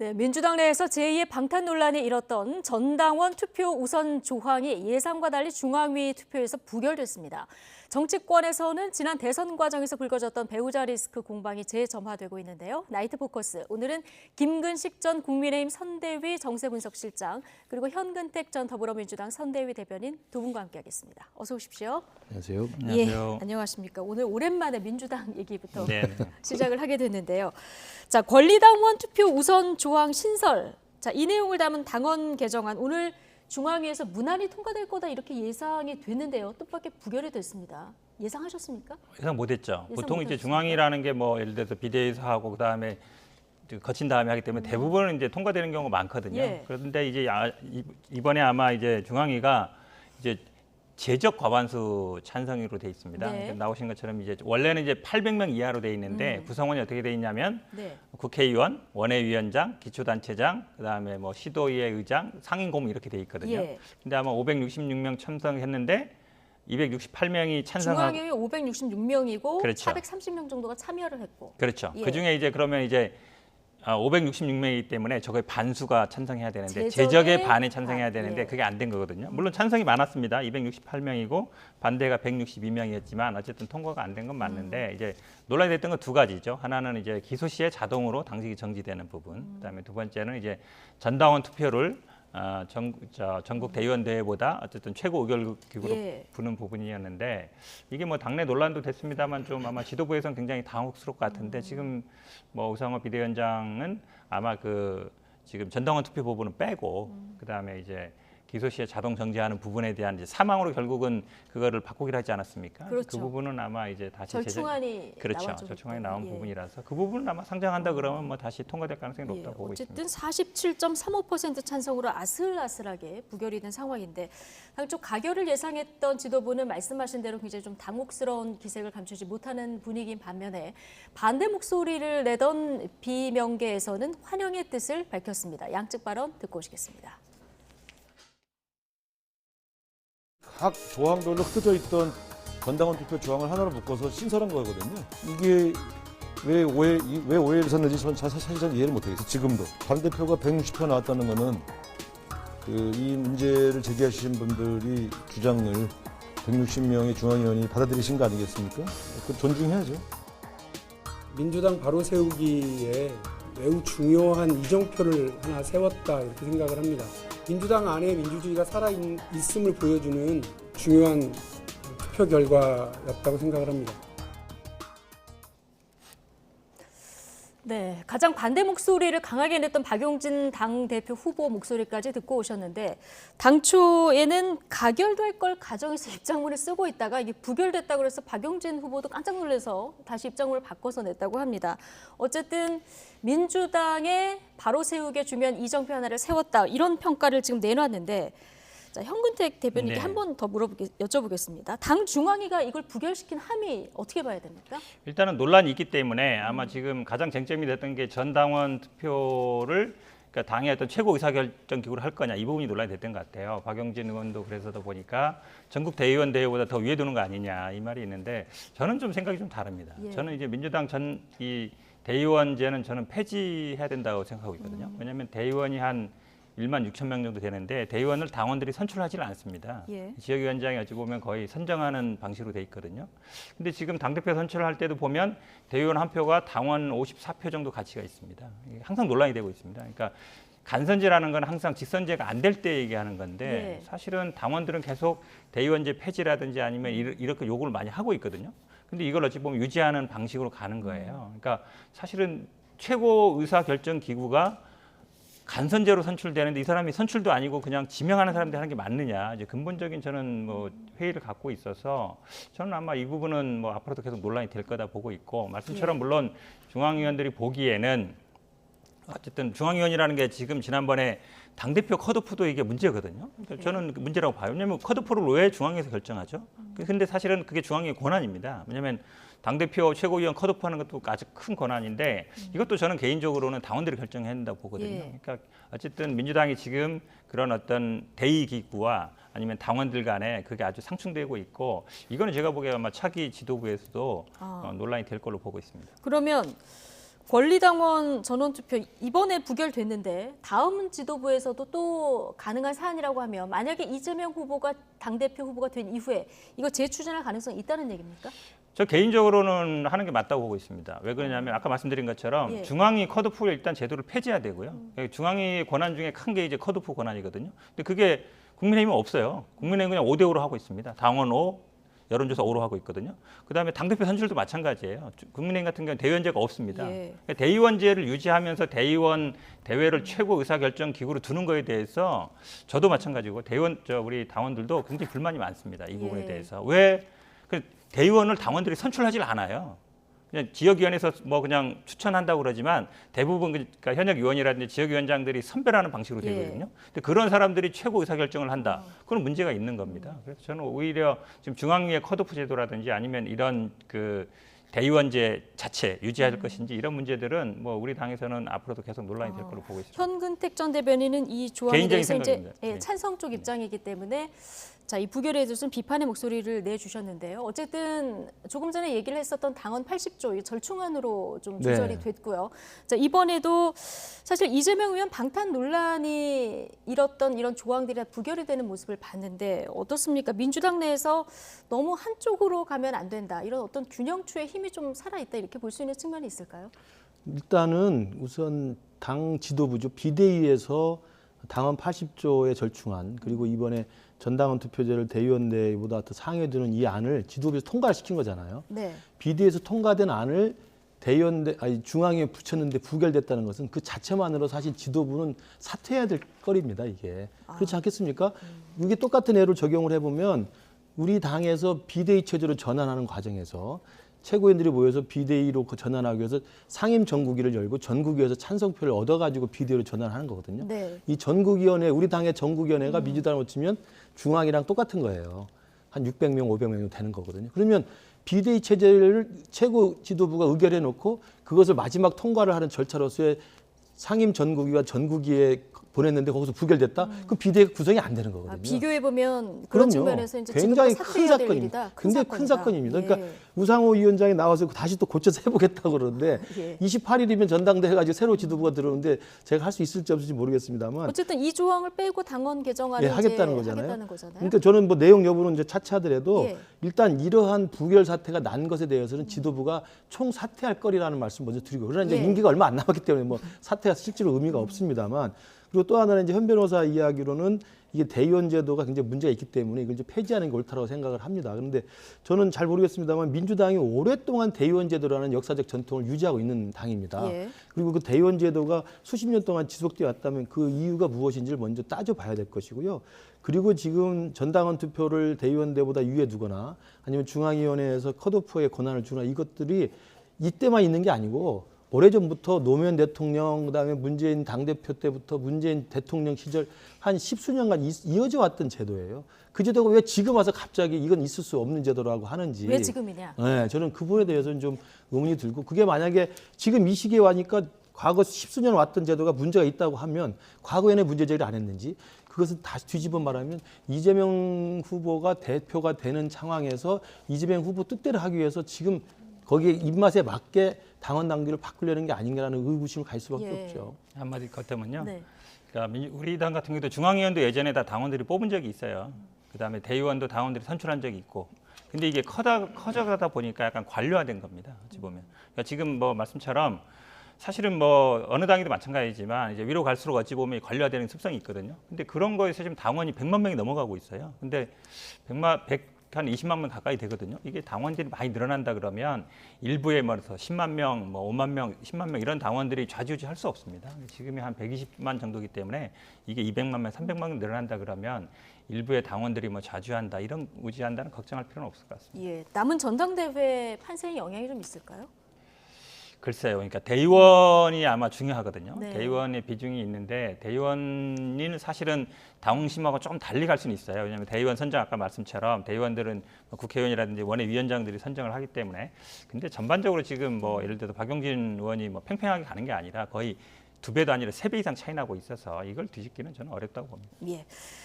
네, 민주당 내에서 제2의 방탄 논란이 일었던 전당원 투표 우선 조항이 예상과 달리 중앙위 투표에서 부결됐습니다. 정치권에서는 지난 대선 과정에서 불거졌던 배우자 리스크 공방이 재점화되고 있는데요. 나이트 포커스, 오늘은 김근식 전 국민의힘 선대위 정세분석 실장, 그리고 현근택 전 더불어민주당 선대위 대변인 두 분과 함께하겠습니다. 어서 오십시오. 안녕하세요. 예, 안녕하십니까. 오늘 오랜만에 민주당 얘기부터 네. 시작을 하게 됐는데요. 자, 권리당원 투표 우선 조항 신설. 자, 이 내용을 담은 당원 개정안 오늘 중앙위에서 무난히 통과될 거다 이렇게 예상이 됐는데요. 뜻밖의 부결이 됐습니다. 예상하셨습니까? 예상 못했죠. 예상 보통 이제 못하셨습니까? 중앙이라는 게 뭐 예를 들어서 비대위에서 하고 그다음에 거친 다음에 하기 때문에 대부분은 이제 통과되는 경우가 많거든요. 예. 그런데 이제 이번에 아마 이제 중앙위가 이제 제적 과반수 찬성으로 돼 있습니다. 네. 그러니까 나오신 것처럼 이제 원래는 이제 800명 이하로 돼 있는데 구성원이 어떻게 돼 있냐면 네. 국회의원, 원외위원장, 기초단체장, 그다음에 뭐 시도의회 의장, 상임고문 이렇게 돼 있거든요. 예. 근데 아마 566명 참석했는데 268명이 찬성하고 중앙위에 566명이고 그렇죠. 430명 정도가 참여를 했고. 그렇죠. 예. 그중에 이제 그러면 이제 566명이기 때문에 저거의 반수가 찬성해야 되는데 제적의 제적의 반이 찬성해야 반, 되는데 예. 그게 안 된 거거든요. 물론 찬성이 많았습니다. 268명이고 반대가 162명이었지만 어쨌든 통과가 안 된 건 맞는데 이제 논란이 됐던 건 두 가지죠. 하나는 이제 기소 시에 자동으로 당직이 정지되는 부분. 그다음에 두 번째는 이제 전당원 투표를 전국 대의원 대회보다 어쨌든 최고 의결 기구로 예. 부는 부분이었는데 이게 뭐 당내 논란도 됐습니다만 좀 아마 지도부에서는 굉장히 당혹스러울 것 같은데 지금 뭐 우상호 비대위원장은 아마 그 지금 전당원 투표 부분은 빼고 그다음에 이제 기소 시에 자동 정지하는 부분에 대한 이제 사망으로 결국은 그거를 바꾸기로 하지 않았습니까? 그렇죠. 그 부분은 아마 이제 다시 절충안이 그렇죠. 나왔죠, 절충안이 그때. 나온 예. 부분이라서 그 부분은 아마 상정한다 그러면 뭐 다시 통과될 가능성이 높다 고 보고 있습니다. 어쨌든 47.35% 찬성으로 아슬아슬하게 부결이 된 상황인데 당초 가결을 예상했던 지도부는 말씀하신 대로 굉장히 좀 당혹스러운 기색을 감추지 못하는 분위기인 반면에 반대 목소리를 내던 비명계에서는 환영의 뜻을 밝혔습니다. 양측 발언 듣고 오시겠습니다. 각 조항별로 흩어져 있던 전당원 투표 조항을 하나로 묶어서 신설한 거거든요. 이게 왜 오해를 샀는지 저는 사실은 이해를 못하겠어요. 지금도 반대표가 160표 나왔다는 거는 이 문제를 제기하신 분들이 주장을 160명의 중앙위원이 받아들이신 거 아니겠습니까? 그 존중해야죠. 민주당 바로 세우기에 매우 중요한 이정표를 하나 세웠다 이렇게 생각을 합니다. 민주당 안에 민주주의가 살아있음을 보여주는 중요한 투표 결과였다고 생각을 합니다. 네, 가장 반대 목소리를 강하게 냈던 박용진 당대표 후보 목소리까지 듣고 오셨는데 당초에는 가결될 걸 가정해서 입장문을 쓰고 있다가 이게 부결됐다고 그래서 박용진 후보도 깜짝 놀라서 다시 입장문을 바꿔서 냈다고 합니다. 어쨌든 민주당의 바로 세우기에 중요한 이정표 하나를 세웠다 이런 평가를 지금 내놨는데 자, 현근택 대변인께 네. 한 번 더 여쭤보겠습니다. 당 중앙위가 이걸 부결시킨 함의 어떻게 봐야 됩니까? 일단은 논란이 있기 때문에 아마 지금 가장 쟁점이 됐던 게 전당원 투표를 그러니까 당의 어떤 최고 의사결정 기구를 할 거냐 이 부분이 논란이 됐던 것 같아요. 박용진 의원도 그래서다 보니까 전국 대의원 대회보다 더 위에 두는 거 아니냐 이 말이 있는데 저는 좀 생각이 좀 다릅니다. 예. 저는 이제 민주당 이 대의원제는 저는 폐지해야 된다고 생각하고 있거든요. 왜냐하면 대의원이 한 1만 6천 명 정도 되는데 대의원을 당원들이 선출하지는 않습니다. 예. 지역위원장이 어찌 보면 거의 선정하는 방식으로 돼 있거든요. 근데 지금 당대표 선출을 할 때도 보면 대의원 한 표가 당원 54표 정도 가치가 있습니다. 이게 항상 논란이 되고 있습니다. 그러니까 간선제라는 건 항상 직선제가 안 될 때 얘기하는 건데 예. 사실은 당원들은 계속 대의원제 폐지라든지 아니면 이렇게 요구를 많이 하고 있거든요. 근데 이걸 어찌 보면 유지하는 방식으로 가는 거예요. 그러니까 사실은 최고 의사결정 기구가 간선제로 선출되는데 이 사람이 선출도 아니고 그냥 지명하는 사람들이 하는 게 맞느냐 이제 근본적인 저는 뭐 회의를 갖고 있어서 저는 아마 이 부분은 뭐 앞으로도 계속 논란이 될 거다 보고 있고 말씀처럼 물론 중앙위원들이 보기에는 어쨌든 중앙위원이라는 게 지금 지난번에 당대표 컷오프도 이게 문제거든요. 그러니까 저는 문제라고 봐요. 왜냐하면 컷오프를 왜 중앙위에서 결정하죠? 근데 사실은 그게 중앙위의 권한입니다. 왜냐하면 당대표 최고위원 컷오프하는 것도 아주 큰 권한인데 이것도 저는 개인적으로는 당원들이 결정해야 된다고 보거든요. 예. 그러니까 어쨌든 민주당이 지금 그런 어떤 대의 기구와 아니면 당원들 간에 그게 아주 상충되고 있고 이거는 제가 보기에 아마 차기 지도부에서도 논란이 될 걸로 보고 있습니다. 그러면 권리당원 전원투표 이번에 부결됐는데 다음 지도부에서도 또 가능한 사안이라고 하면 만약에 이재명 후보가 당대표 후보가 된 이후에 이거 재추진할 가능성이 있다는 얘기입니까? 저 개인적으로는 하는 게 맞다고 보고 있습니다. 왜 그러냐면 아까 말씀드린 것처럼 예. 중앙위 컷오프를 일단 제도를 폐지해야 되고요. 중앙위 권한 중에 큰 게 이제 컷오프 권한이거든요. 근데 그게 국민의힘은 없어요. 국민의힘은 그냥 5대5로 하고 있습니다. 당원 5, 여론조사 5로 하고 있거든요. 그다음에 당대표 선출도 마찬가지예요. 국민의힘 같은 경우는 대의원제가 없습니다. 예. 그러니까 대의원제를 유지하면서 대의원 대회를 최고 의사결정 기구로 두는 거에 대해서 저도 마찬가지고 우리 당원들도 굉장히 불만이 많습니다. 이 부분에 예. 대해서. 왜 대의원을 당원들이 선출하질 않아요. 그냥 지역위원회에서 뭐 그냥 추천한다고 그러지만 대부분 그러니까 현역 의원이라든지 지역위원장들이 선별하는 방식으로 예. 되거든요. 근데 그런 사람들이 최고 의사결정을 한다. 그건 문제가 있는 겁니다. 그래서 저는 오히려 지금 중앙위의 컷오프 제도라든지 아니면 이런 그 대의원제 자체 유지할 것인지 이런 문제들은 뭐 우리 당에서는 앞으로도 계속 논란이 될 걸로 보고 있습니다. 현근택 전 대변인은 이 조항에 개인적인 대해서 이제 생각입니다. 네. 찬성 쪽 입장이기 때문에 자, 이 부결에 대해서는 비판의 목소리를 내주셨는데요. 어쨌든 조금 전에 얘기를 했었던 당원 80조 이 절충안으로 좀 조절이 됐고요. 자, 이번에도 사실 이재명 의원 방탄 논란이 일었던 이런 조항들이 다 부결이 되는 모습을 봤는데 어떻습니까? 민주당 내에서 너무 한쪽으로 가면 안 된다. 이런 어떤 균형추의 힘이 좀 살아있다 이렇게 볼 수 있는 측면이 있을까요? 일단은 우선 당 지도부죠. 비대위에서 당원 80조의 절충안 그리고 이번에 전당원 투표제를 대의원대보다 더 상위에 두는 이 안을 지도부에서 통과를 시킨 거잖아요. 네. 비대위에서 통과된 안을 중앙위에 붙였는데 부결됐다는 것은 그 자체만으로 사실 지도부는 사퇴해야 될 거리입니다. 이게 그렇지 않겠습니까? 이게 똑같은 예를 적용을 해보면 우리 당에서 비대위 체제로 전환하는 과정에서 최고위원들이 모여서 비대위로 전환하기 위해서 상임 전국위를 열고 전국위에서 찬성표를 얻어가지고 비대위로 전환하는 거거든요. 네. 이 전국위원회, 우리 당의 전국위원회가 민주당을 치면 중앙이랑 똑같은 거예요. 한 600명, 500명 되는 거거든요. 그러면 비대위 체제를 최고 지도부가 의결해 놓고 그것을 마지막 통과를 하는 절차로서의 상임 전국위와 전국위에 보냈는데 거기서 부결됐다? 그 비대위가 구성이 안 되는 거거든요. 비교해 보면 그런 측면에서 이제 굉장히 지금부터 큰 사퇴해야 될 사건입니다. 일이다. 굉장히 큰 사건입니다. 예. 그러니까 우상호 위원장이 나와서 다시 또 고쳐서 해보겠다고 그러는데 예. 28일이면 전당대 해가지고 새로 지도부가 들어오는데 제가 할 수 있을지 없을지 모르겠습니다만 어쨌든 이 조항을 빼고 당원 개정안을 하겠다는 이제 거잖아요. 하겠다는 거잖아요. 그러니까 저는 뭐 내용 여부는 이제 차치하더라도 예. 일단 이러한 부결 사태가 난 것에 대해서는 지도부가 총 사퇴할 거리라는 말씀 먼저 드리고 그러나 이제 예. 임기가 얼마 안 남았기 때문에 뭐 사퇴가 실제로 의미가 없습니다만 그리고 또 하나는 이제 현 변호사 이야기로는 이게 대의원 제도가 굉장히 문제가 있기 때문에 이걸 좀 폐지하는 게 옳다고 생각을 합니다. 그런데 저는 잘 모르겠습니다만 민주당이 오랫동안 대의원 제도라는 역사적 전통을 유지하고 있는 당입니다. 예. 그리고 그 대의원 제도가 수십 년 동안 지속되어 왔다면 그 이유가 무엇인지를 먼저 따져봐야 될 것이고요. 그리고 지금 전당원 투표를 대의원대보다 위에 두거나 아니면 중앙위원회에서 컷오프의 권한을 주거나 이것들이 이때만 있는 게 아니고 오래전부터 노무현 대통령 그다음에 문재인 당대표 때부터 문재인 대통령 시절 한 십수년간 이어져 왔던 제도예요. 그 제도가 왜 지금 와서 갑자기 이건 있을 수 없는 제도라고 하는지. 왜 지금이냐? 네, 저는 그 부분에 대해서는 좀 의문이 들고 그게 만약에 지금 이 시기에 와니까 과거 십수년 왔던 제도가 문제가 있다고 하면 과거에는 문제 제기를 안 했는지 그것은 다시 뒤집어 말하면 이재명 후보가 대표가 되는 상황에서 이재명 후보 뜻대로 하기 위해서 지금 거기에 입맛에 맞게 당원 당규를 바꾸려는 게 아닌가라는 의구심을 가질 수밖에 예. 없죠. 한마디 겉하면요. 네. 그러니까 우리 당 같은 경우도 중앙위원도 예전에 다 당원들이 뽑은 적이 있어요. 그다음에 대의원도 당원들이 선출한 적이 있고. 근데 이게 커져가다 보니까 약간 관료화된 겁니다. 어찌 보면. 그러니까 지금 뭐 말씀처럼 사실은 뭐 어느 당이도 마찬가지지만 이제 위로 갈수록 어찌 보면 관료화되는 습성이 있거든요. 근데 그런 거에서 지금 당원이 100만 명이 넘어가고 있어요. 근데 한 20만 명 가까이 되거든요. 이게 당원들이 많이 늘어난다 그러면 일부에 말해서 10만 명, 뭐 5만 명, 10만 명 이런 당원들이 좌지우지 할 수 없습니다. 지금이 한 120만 정도이기 때문에 이게 200만 명, 300만 명 늘어난다 그러면 일부의 당원들이 뭐 좌지한다 이런 우지한다는 걱정할 필요는 없을 것 같습니다. 예. 남은 전당대회 판세에 영향이 좀 있을까요? 글쎄요. 그러니까 대의원이 아마 중요하거든요. 네. 대의원의 비중이 있는데 대의원은 사실은 당심하고 조금 달리 갈 수는 있어요. 왜냐하면 대의원 선정 아까 말씀처럼 대의원들은 국회의원이라든지 원외위원장들이 선정을 하기 때문에. 근데 전반적으로 지금 뭐 예를 들어서 박용진 의원이 뭐 팽팽하게 가는 게 아니라 거의 2배도 아니라 3배 이상 차이 나고 있어서 이걸 뒤집기는 저는 어렵다고 봅니다. 예.